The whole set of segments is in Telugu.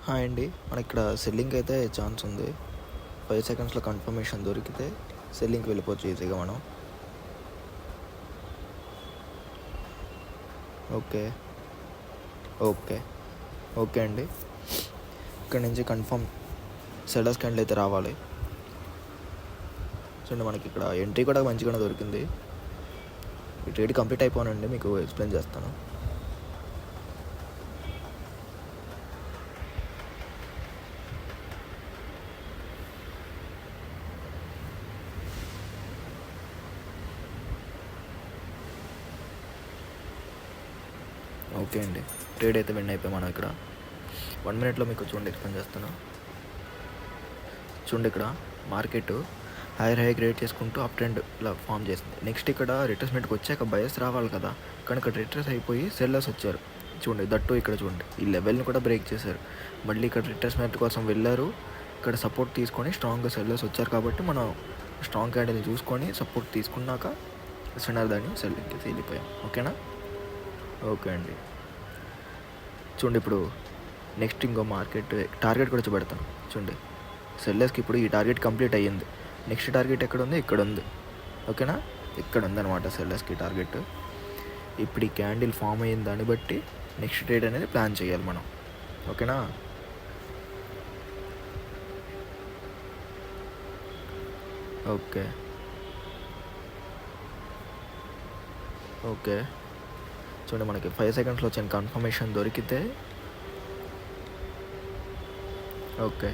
హాయ్ అండి. మనకిక్కడ సెల్లింగ్‌కి అయితే ఛాన్స్ ఉంది. 5 సెకండ్స్‌లో కన్ఫర్మేషన్ దొరికితే సెల్లింగ్‌కి వెళ్ళిపోవచ్చు ఈజీగా మనం. ఓకే. ఓకే. ఓకే అండి. ఇక్కడ నుంచి కన్ఫర్మ్ సెల్లర్స్ క్యాండిల్ అయితే రావాలి. చూడండి మనకి ఇక్కడ ఎంట్రీ కూడా మంచిగానే దొరికింది. ఈ ట్రేడ్ కంప్లీట్ అయిపోనండి మీకు ఎక్స్ప్లెయిన్ చేస్తాను. ఓకే అండి. ట్రేడ్ అయితే విన్ అయిపోయాం మనం ఇక్కడ. 1 మినిట్లో మీకు చూడండి ఎక్స్ప్లెయిన్ చేస్తాను. చూడండి ఇక్కడ మార్కెట్ హై క్రియేట్ చేసుకుంటూ అప్ ట్రెండ్ ఇలా ఫామ్ చేసింది. నెక్స్ట్ ఇక్కడ రిట్రేస్మెంట్కి వచ్చాక బయర్స్ రావాలి కదా, కానీ ఇక్కడ రిట్రేస్ అయిపోయి సెల్లర్స్ వచ్చారు. చూడండి దట్టు ఇక్కడ చూడండి ఈ లెవెల్ని కూడా బ్రేక్ చేశారు. మళ్ళీ ఇక్కడ రిట్రేస్మెంట్ కోసం వెళ్ళారు. ఇక్కడ సపోర్ట్ తీసుకొని స్ట్రాంగ్గా సెల్లర్స్ వచ్చారు కాబట్టి మనం స్ట్రాంగ్ క్యాండిల్ చూసుకొని సపోర్ట్ తీసుకున్నాక సెండర్ దాన్ని సెల్లింగ్కి వెళ్ళిపోయాం. ఓకేనా? ఓకే అండి. చూడండి ఇప్పుడు నెక్స్ట్ ఇంకో మార్కెట్ టార్గెట్ కూడా చూపెడతాను. చూడండి సెల్లర్స్కి ఇప్పుడు ఈ టార్గెట్ కంప్లీట్ అయ్యింది. నెక్స్ట్ టార్గెట్ ఎక్కడ ఉంది? ఇక్కడ ఉంది. ఓకేనా? ఇక్కడ ఉందన్నమాట సెల్లర్స్కి టార్గెట్. ఇప్పుడు ఈ క్యాండిల్ ఫామ్ అయిన దాన్ని బట్టి నెక్స్ట్ ట్రేడ్ అనేది ప్లాన్ చేయాలి మనం. ఓకేనా? ఓకే. ఓకే చూడండి మనకి 5 సెకండ్స్లో వచ్చిన కన్ఫర్మేషన్ దొరికితే ఓకే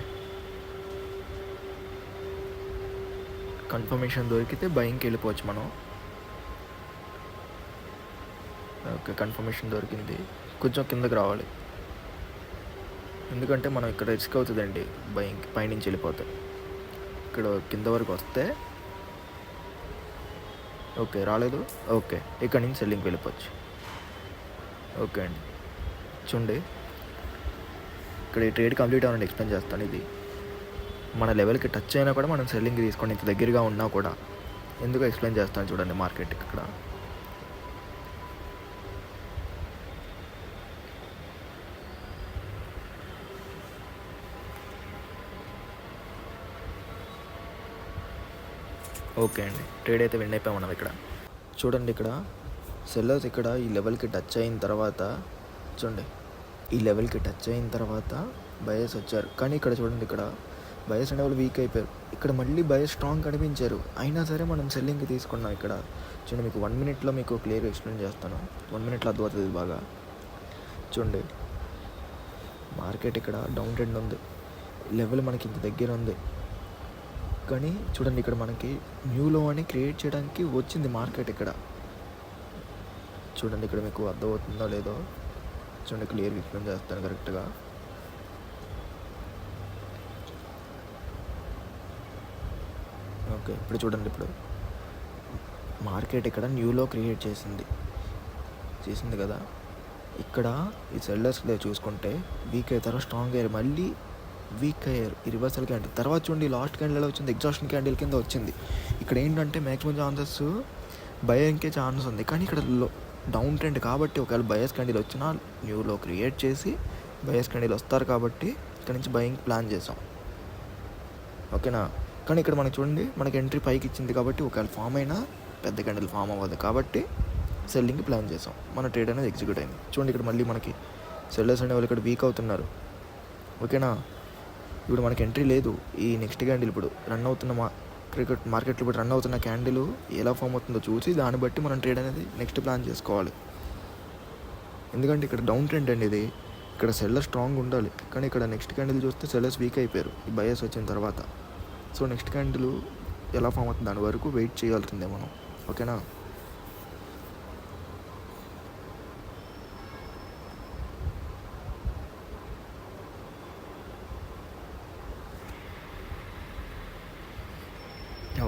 కన్ఫర్మేషన్ దొరికితే బయింగ్కి వెళ్ళిపోవచ్చు మనం. ఓకే కన్ఫర్మేషన్ దొరికింది. కొంచెం కిందకి రావాలి, ఎందుకంటే మనం ఇక్కడ రిస్క్ అవుతుందండి బయింగ్ పైనుంచి వెళ్ళిపోతే. ఇక్కడ కింద వరకు వస్తే ఓకే రాలేదు. ఓకే ఇక్కడ నుంచి సెల్లింగ్కి వెళ్ళిపోవచ్చు. ఓకే అండి. చూడండి ఇక్కడ ఈ ట్రేడ్ కంప్లీట్ అవ్వాలని ఎక్స్ప్లెయిన్ చేస్తాను. ఇది మన లెవెల్కి టచ్ అయినా కూడా మనం సెల్లింగ్ తీసుకొని ఇంత దగ్గరగా ఉన్నా కూడా ఎందుకు ఎక్స్ప్లెయిన్ చేస్తాను. చూడండి మార్కెట్ ఇక్కడ ఓకే అండి. ట్రేడ్ అయితే విన్ అయిపోయాం మనం ఇక్కడ. చూడండి ఇక్కడ సెల్లర్స్ ఇక్కడ ఈ లెవెల్కి టచ్ అయిన తర్వాత చూడండి ఈ లెవెల్కి టచ్ అయిన తర్వాత బయర్స్ వచ్చారు. కానీ ఇక్కడ చూడండి ఇక్కడ బయర్స్ అనే వాళ్ళు వీక్ అయిపోయారు. ఇక్కడ మళ్ళీ బయర్స్ స్ట్రాంగ్ కనిపించారు. అయినా సరే మనం సెల్లింగ్కి తీసుకున్నాం. ఇక్కడ చూడండి మీకు 1 మినిట్లో మీకు క్లియర్గా ఎక్స్ప్లెయిన్ చేస్తాను. 1 మినిట్లో అర్థమవుతుంది బాగా. చూడండి మార్కెట్ ఇక్కడ డౌన్ ట్రెండ్ ఉంది, లెవెల్ మనకి ఇంత దగ్గర ఉంది. కానీ చూడండి ఇక్కడ మనకి న్యూ లో అని క్రియేట్ చేయడానికి వచ్చింది మార్కెట్. ఇక్కడ చూడండి ఇక్కడ మీకు అర్థమవుతుందో లేదో చూడండి క్లియర్గా ఎక్స్ప్లెయిన్ చేస్తాను కరెక్ట్గా. ఓకే ఇప్పుడు చూడండి ఇప్పుడు మార్కెట్ ఇక్కడ న్యూలో క్రియేట్ చేసింది కదా. ఇక్కడ ఈ సెల్లర్స్లో చూసుకుంటే వీక్ అవుతారో స్ట్రాంగ్ అయ్యారు, మళ్ళీ వీక్ అయ్యారు. ఈ రివర్సల్ క్యాండిల్ తర్వాత చూడండి లాస్ట్ క్యాండిల్ ఎలా వచ్చింది? ఎగ్జాస్షన్ క్యాండిల్ కింద వచ్చింది. ఇక్కడ ఏంటంటే మ్యాక్సిమం ఛాన్సెస్ బయింగ్కే ఛాన్స్ ఉంది. కానీ ఇక్కడ డౌన్ ట్రెండ్ కాబట్టి ఒకవేళ బయస్ క్యాండిల్ వచ్చినా న్యూలో క్రియేట్ చేసి బయస్ క్యాండిల్ వస్తారు కాబట్టి ఇక్కడ నుంచి బయింగ్ ప్లాన్ చేసాం. ఓకేనా? కానీ ఇక్కడ మనకి చూడండి మనకి ఎంట్రీ పైకి ఇచ్చింది కాబట్టి ఒకవేళ ఫామ్ అయినా పెద్ద క్యాండిల్ ఫామ్ అవ్వదు కాబట్టి సెల్లింగ్కి ప్లాన్ చేసాం. మన ట్రేడ్ అనేది ఎగ్జిక్యూట్ అయింది. చూడండి ఇక్కడ మళ్ళీ మనకి సెల్లర్స్ అనే వాళ్ళు ఇక్కడ వీక్ అవుతున్నారు. ఓకేనా? ఇప్పుడు మనకి ఎంట్రీ లేదు. ఈ నెక్స్ట్ క్యాండిల్ ఇప్పుడు రన్ అవుతున్న మార్కెట్లో ఇప్పుడు రన్ అవుతున్న క్యాండిల్ ఎలా ఫామ్ అవుతుందో చూసి దాన్ని బట్టి మనం ట్రేడ్ అనేది నెక్స్ట్ ప్లాన్ చేసుకోవాలి. ఎందుకంటే ఇక్కడ డౌన్ ట్రెండ్ అండి ఇది. ఇక్కడ సెల్లర్ స్ట్రాంగ్ ఉండాలి, కానీ ఇక్కడ నెక్స్ట్ క్యాండిల్ చూస్తే సెల్లర్స్ వీక్ అయిపోయారు ఈ బయర్స్ వచ్చిన తర్వాత. సో నెక్స్ట్ క్యాండిల్ ఎలా ఫామ్ అవుతుంది దాని వరకు వెయిట్ చేయాల్సిందే మనం. ఓకేనా?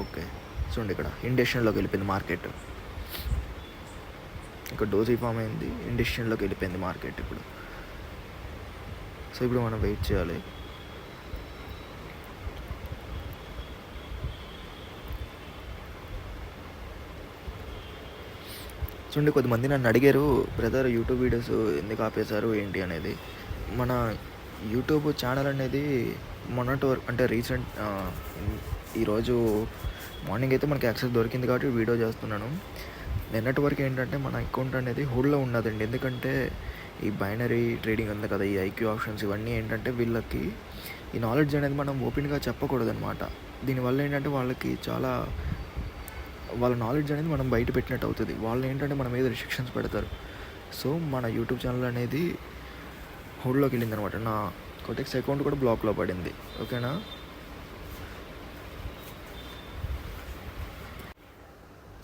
ఓకే చూడండి ఇక్కడ ఇండస్ట్రియల్లోకి వెళ్ళిపోయింది మార్కెట్. ఇక్కడ డోజీ ఫామ్ అయింది, ఇండస్ట్రియల్లోకి వెళ్ళిపోయింది మార్కెట్ ఇప్పుడు. సో ఇప్పుడు మనం వెయిట్ చేయాలి. చూడండి కొద్దిమంది నన్ను అడిగారు, బ్రదర్ యూట్యూబ్ వీడియోస్ ఎందుకు ఆపేశారు ఏంటి అనేది. మన యూట్యూబ్ ఛానల్ అనేది మొన్నటి వరకు అంటే ఈరోజు మార్నింగ్ అయితే మనకి యాక్సెస్ దొరికింది కాబట్టి వీడియో చేస్తున్నాను. నిన్నటి వరకు ఏంటంటే మన అకౌంట్ అనేది హోల్డ్లో ఉన్నదండి. ఎందుకంటే ఈ బైనరీ ట్రేడింగ్ ఉంది కదా, ఈ ఐక్యూ ఆప్షన్స్ ఇవన్నీ ఏంటంటే వీళ్ళకి ఈ నాలెడ్జ్ అనేది మనం ఓపెన్గా చెప్పకూడదు అనమాట. దీనివల్ల ఏంటంటే వాళ్ళకి చాలా వాళ్ళ నాలెడ్జ్ అనేది మనం బయట పెట్టినట్టు అవుతుంది. వాళ్ళు ఏంటంటే మన మీద రిస్ట్రిక్షన్స్ పెడతారు. సో మన యూట్యూబ్ ఛానల్ అనేది హోల్డ్లోకి వెళ్ళింది అనమాట. నా కోటెక్స్ అకౌంట్ కూడా బ్లాక్లో పడింది. ఓకేనా.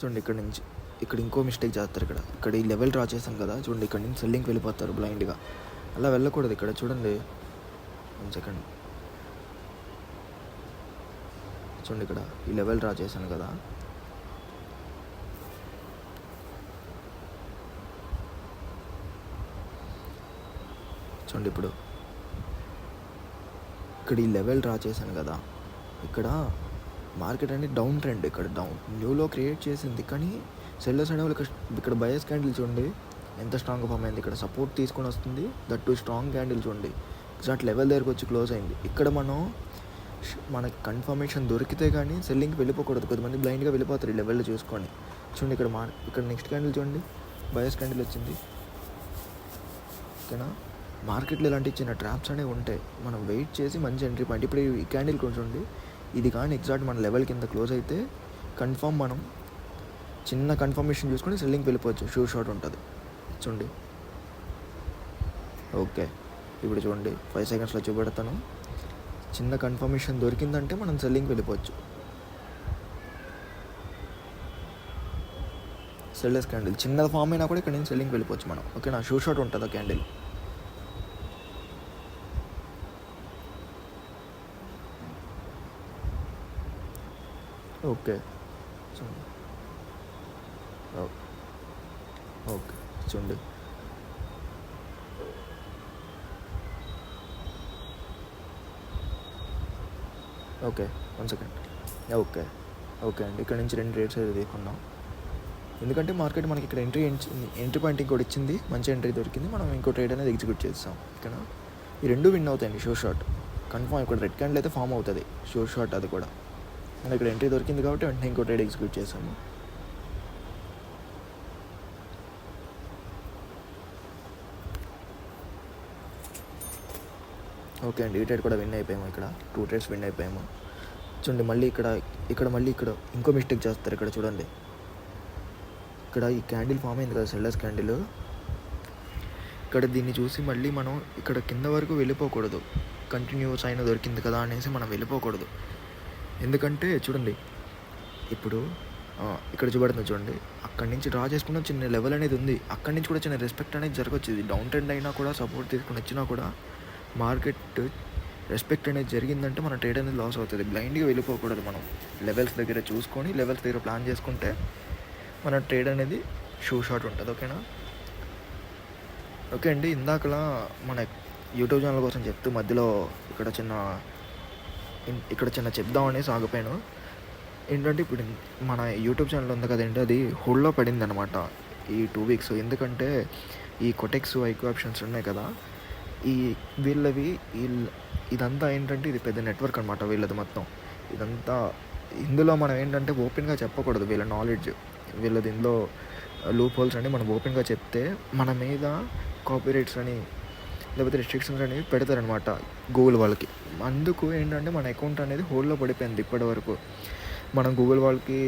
చూడండి ఇక్కడ ఇంకో మిస్టేక్ చేస్తారు. ఇక్కడ ఈ లెవెల్ డ్రా చేశాను కదా, చూడండి ఇక్కడ నుంచి సెల్లింగ్కి వెళ్ళిపోతారు బ్లైండ్గా. అలా వెళ్ళకూడదు. ఇక్కడ చూడండి 1 సెకండ్. చూడండి ఇక్కడ ఈ లెవెల్ డ్రా చేశాను కదా, చూడండి ఇప్పుడు ఇక్కడ ఈ లెవెల్ డ్రా చేశాను కదా, ఇక్కడ మార్కెట్ అనేది డౌన్ ట్రెండ్, ఇక్కడ న్యూలో క్రియేట్ చేసింది. కానీ సెల్లర్స్ అనే వాళ్ళు ఇక్కడ బయస్ క్యాండిల్ చూడండి ఎంత స్ట్రాంగ్గా ఫామ్ అయింది. ఇక్కడ సపోర్ట్ తీసుకొని వస్తుంది, దట్ టు స్ట్రాంగ్ క్యాండిల్ చూడండి ఎగ్జాక్ట్ లెవెల్ దగ్గరకు వచ్చి క్లోజ్ అయింది. ఇక్కడ మనకి కన్ఫర్మేషన్ దొరికితే కానీ సెల్లింగ్కి వెళ్ళిపోకూడదు. కొద్దిమంది బ్లైండ్గా వెళ్ళిపోతారు ఈ లెవెల్లో చూసుకొని. చూడండి ఇక్కడ నెక్స్ట్ క్యాండిల్ చూడండి, బయస్ క్యాండిల్ వచ్చింది. ఓకేనా. మార్కెట్లో ఇలాంటి చిన్న ట్రాప్స్ అనేవి ఉంటాయి, మనం వెయిట్ చేసి మంచి ఎంట్రీ పాయింట్. ఇప్పుడు ఈ క్యాండిల్ చూడండి, ఇది కానీ ఎగ్జాక్ట్ మన లెవెల్ కింద క్లోజ్ అయితే కన్ఫర్మ్ మనం చిన్న కన్ఫర్మేషన్ చూసుకొని సెల్లింగ్కి వెళ్ళిపోవచ్చు. షూర్ షాట్ ఉంటుంది చూడండి. ఓకే, ఇప్పుడు చూడండి 5 సెకండ్స్లో చూపెడతాను. చిన్న కన్ఫర్మేషన్ దొరికిందంటే మనం సెల్లింగ్కి వెళ్ళిపోవచ్చు. సెల్లర్స్ క్యాండిల్ చిన్న ఫామ్ అయినా కూడా ఇక్కడ నుంచి సెల్లింగ్కి వెళ్ళిపోవచ్చు మనం. ఓకేనా. షూర్ షాట్ ఉంటుంది ఆ క్యాండిల్. ఓకే చూడండి. ఓకే చూడండి. Okay 1 second. ఓకే అండి, ఇక్కడ నుంచి 2 ట్రేడ్స్ అయితే తీసుకున్నాం. ఎందుకంటే మార్కెట్ మనకి ఇక్కడ ఎంట్రీ పాయింట్ ఇంకోటి ఇచ్చింది, మంచి ఎంట్రీ దొరికింది, మనం ఇంకో ట్రేడ్ అనేది ఎగ్జిక్యూట్ చేస్తాం. ఓకేనా. ఈ 2 విన్ అవుతాయండి షూర్ షాట్ కన్ఫర్మ్. ఇక్కడ రెడ్ క్యాండిల్ అయితే ఫామ్ అవుతుంది షూర్ షాట్, అది కూడా మనకి ఇక్కడ ఎంట్రీ దొరికింది కాబట్టి వెంటనే ఇంకో ట్రేడ్ ఎగ్జిక్యూట్ చేసాము. ఓకే అండి, ఈ ట్రేడ్ కూడా విన్ అయిపోయాము. ఇక్కడ 2 ట్రేడ్స్ విన్ అయిపోయాము. చూడండి మళ్ళీ ఇక్కడ ఇంకో మిస్టేక్ చేస్తారు. ఇక్కడ చూడండి, ఇక్కడ ఈ క్యాండిల్ ఫామ్ అయింది కదా, సెల్లర్స్ క్యాండిల్. ఇక్కడ దీన్ని చూసి మళ్ళీ మనం ఇక్కడ కింద వరకు వెళ్ళిపోకూడదు. కంటిన్యూస్ అయిన దొరికింది కదా అనేసి మనం వెళ్ళిపోకూడదు. ఎందుకంటే చూడండి ఇప్పుడు ఇక్కడ చూపెడుతుంది చూడండి, అక్కడి నుంచి డ్రా చేసుకున్న చిన్న లెవెల్ అనేది ఉంది, అక్కడి నుంచి కూడా చిన్న రెస్పెక్ట్ అనేది జరగచ్చు. ఇది డౌన్ ట్రెండ్ అయినా కూడా సపోర్ట్ తీసుకుని వచ్చినా కూడా మార్కెట్ రెస్పెక్ట్ అనేది జరిగిందంటే మన ట్రేడ్ అనేది లాస్ అవుతుంది. బ్లైండ్గా వెళ్ళిపోకూడదు. మనం లెవెల్స్ దగ్గర చూసుకొని లెవెల్స్ దగ్గర ప్లాన్ చేసుకుంటే మన ట్రేడ్ అనేది షూర్ షాట్ ఉంటుంది. ఓకేనా. ఓకే అండి, ఇందాకలా మన యూట్యూబ్ ఛానల్ కోసం చెప్తూ మధ్యలో ఇక్కడ చిన్న చెప్దామనేసి ఆగిపోయాను. ఏంటంటే ఇప్పుడు మన యూట్యూబ్ ఛానల్ ఉంది కదండి, అది హోల్డ్లో పడింది అనమాట ఈ 2 వీక్స్. ఎందుకంటే ఈ కొటెక్స్ ఐక్యూ ఆప్షన్స్ ఉన్నాయి కదా, ఇదంతా ఏంటంటే ఇది పెద్ద నెట్వర్క్ అనమాట వీళ్ళది మొత్తం. ఇందులో మనం ఏంటంటే ఓపెన్గా చెప్పకూడదు వీళ్ళ నాలెడ్జ్, వీళ్ళది ఇందులో లూప్ హోల్స్ అని మనం ఓపెన్గా చెప్తే మన మీద కాపీరైట్స్ అని లేకపోతే రిస్ట్రిక్షన్స్ అనేవి పెడతారనమాట గూగుల్ వాళ్ళకి. అందుకు ఏంటంటే మన అకౌంట్ అనేది హోల్డ్లో పడిపోయింది ఇప్పటి వరకు. మనం గూగుల్ వాళ్ళకి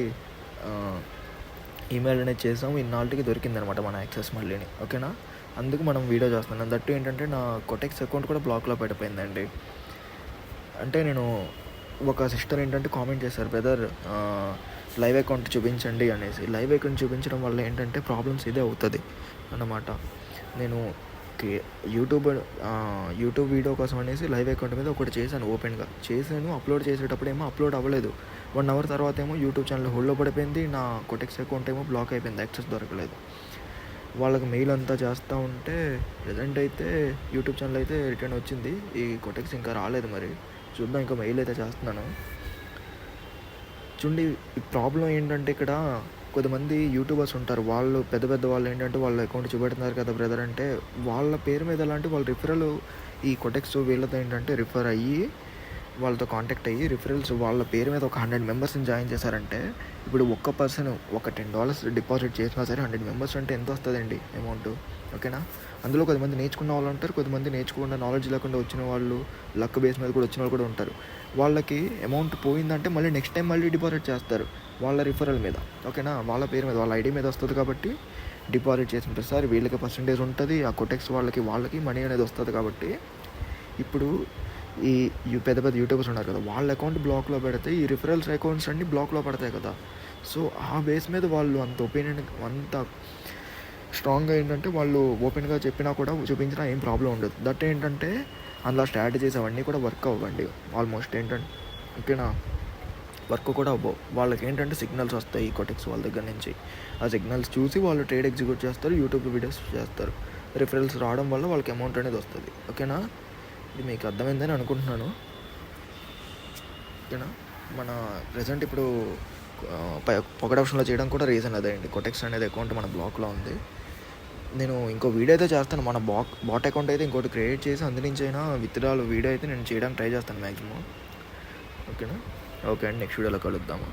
ఈమెయిల్ అనేది చేసాము, ఇన్నాళ్ళకి దొరికిందనమాట మన యాక్సెస్ మళ్ళీని. ఓకేనా. అందుకు మనం వీడియో చేస్తున్నాం. దట్టు ఏంటంటే నా కొటెక్స్ అకౌంట్ కూడా బ్లాక్లో పడిపోయిందండి. అంటే నేను ఒక సిస్టర్ ఏంటంటే కామెంట్ చేశారు, బ్రదర్ లైవ్ అకౌంట్ చూపించండి అనేసి. లైవ్ అకౌంట్ చూపించడం వల్ల ఏంటంటే ప్రాబ్లమ్స్ ఇదే అవుతుంది అన్నమాట. నేను యూట్యూబ్ వీడియో కోసం అనేసి లైవ్ అకౌంట్ మీద ఒకటి చేశాను. అప్లోడ్ చేసేటప్పుడు ఏమో అప్లోడ్ అవ్వలేదు. 1 అవర్ తర్వాత ఏమో యూట్యూబ్ ఛానల్ హోల్డ్లో పడిపోయింది, నా కొటెక్స్ అకౌంట్ ఏమో బ్లాక్ అయిపోయింది, యాక్సెస్ దొరకలేదు. వాళ్ళకి మెయిల్ అంతా చేస్తూ ఉంటే ప్రజెంట్ అయితే యూట్యూబ్ ఛానల్ అయితే రిటర్న్ వచ్చింది, ఈ కొటెక్స్ ఇంకా రాలేదు. మరి చూద్దాం, ఇంకా మెయిల్ అయితే చేస్తున్నాను. చూడండి ఈ ప్రాబ్లం ఏంటంటే ఇక్కడ కొంతమంది యూట్యూబర్స్ ఉంటారు, పెద్ద వాళ్ళు ఏంటంటే వాళ్ళ అకౌంట్ చూపెడుతున్నారు కదా బ్రదర్ అంటే వాళ్ళ పేరు మీద వాళ్ళు రిఫరల్ ఈ కొటెక్స్ వీళ్ళతో ఏంటంటే రిఫర్ అయ్యి వాళ్ళతో కాంటాక్ట్ అయ్యి రిఫరల్స్ వాళ్ళ పేరు మీద ఒక 100 మెంబర్స్ని జాయిన్ చేశారంటే ఇప్పుడు ఒక్క పర్సన్ ఒక $10 డిపాజిట్ చేసినా సరే 100 మెంబర్స్ అంటే ఎంత వస్తుందండి అమౌంట్, ఓకేనా. అందులో కొద్దిమంది నేర్చుకున్న వాళ్ళు ఉంటారు, కొద్దిమంది నేర్చుకున్న నాలెడ్జ్ లేకుండా వచ్చిన వాళ్ళు, లక్ బేస్ మీద కూడా వచ్చిన వాళ్ళు కూడా ఉంటారు. వాళ్ళకి అమౌంట్ పోయిందంటే మళ్ళీ నెక్స్ట్ టైం మళ్ళీ డిపాజిట్ చేస్తారు వాళ్ళ రిఫరల్ మీద, ఓకేనా. వాళ్ళ పేరు మీద వాళ్ళ ఐడి మీద వస్తుంది కాబట్టి డిపాజిట్ చేసిన ప్రతిసారి వీళ్ళకి పర్సంటేజ్ ఉంటుంది, ఆ కొటెక్స్ వాళ్ళకి మనీ అనేది వస్తుంది. కాబట్టి ఇప్పుడు ఈ పెద్ద పెద్ద యూట్యూబర్స్ ఉన్నారు కదా, వాళ్ళ అకౌంట్ బ్లాక్లో పెడితే ఈ రిఫరల్స్ అకౌంట్స్ అన్నీ బ్లాక్లో పడతాయి కదా. సో ఆ బేస్ మీద వాళ్ళు అంత ఒపీనియన్ అంత స్ట్రాంగ్గా ఏంటంటే వాళ్ళు ఓపెన్గా చెప్పినా కూడా చూపించినా ఏం ప్రాబ్లం ఉండదు. దట్ ఏంటంటే అందులో స్ట్రాటజీస్ అవన్నీ కూడా వర్క్ అవ్వండి ఆల్మోస్ట్ ఏంటంటే, ఓకేనా. వర్క్ కూడా అవ్వవు. వాళ్ళకి ఏంటంటే సిగ్నల్స్ వస్తాయి కొటెక్స్ వాళ్ళ దగ్గర నుంచి, ఆ సిగ్నల్స్ చూసి వాళ్ళు ట్రేడ్ ఎగ్జిక్యూట్ చేస్తారు, యూట్యూబ్ వీడియోస్ చేస్తారు. రిఫరల్స్ రావడం వల్ల వాళ్ళకి అమౌంట్ అనేది వస్తుంది, ఓకేనా. ఇది మీకు అర్థమైందని అనుకుంటున్నాను, ఓకేనా. మన ప్రజెంట్ ఇప్పుడు పొగడ్ ఆప్షన్లో చేయడం కూడా రీజన్ అదే అండి. కొటెక్స్ అనేది అకౌంట్ మన బ్లాక్లో ఉంది. నేను ఇంకో వీడియో అయితే చేస్తాను, మన బాట్ అకౌంట్ అయితే ఇంకోటి క్రియేట్ చేసి అందునుంచి అయినా విత్డ్రాల్ వీడియో అయితే నేను చేయడానికి ట్రై చేస్తాను మ్యాక్సిమం, ఓకేనా. ఓకే అండి, నెక్స్ట్ వీడియోలో కలుద్దాము.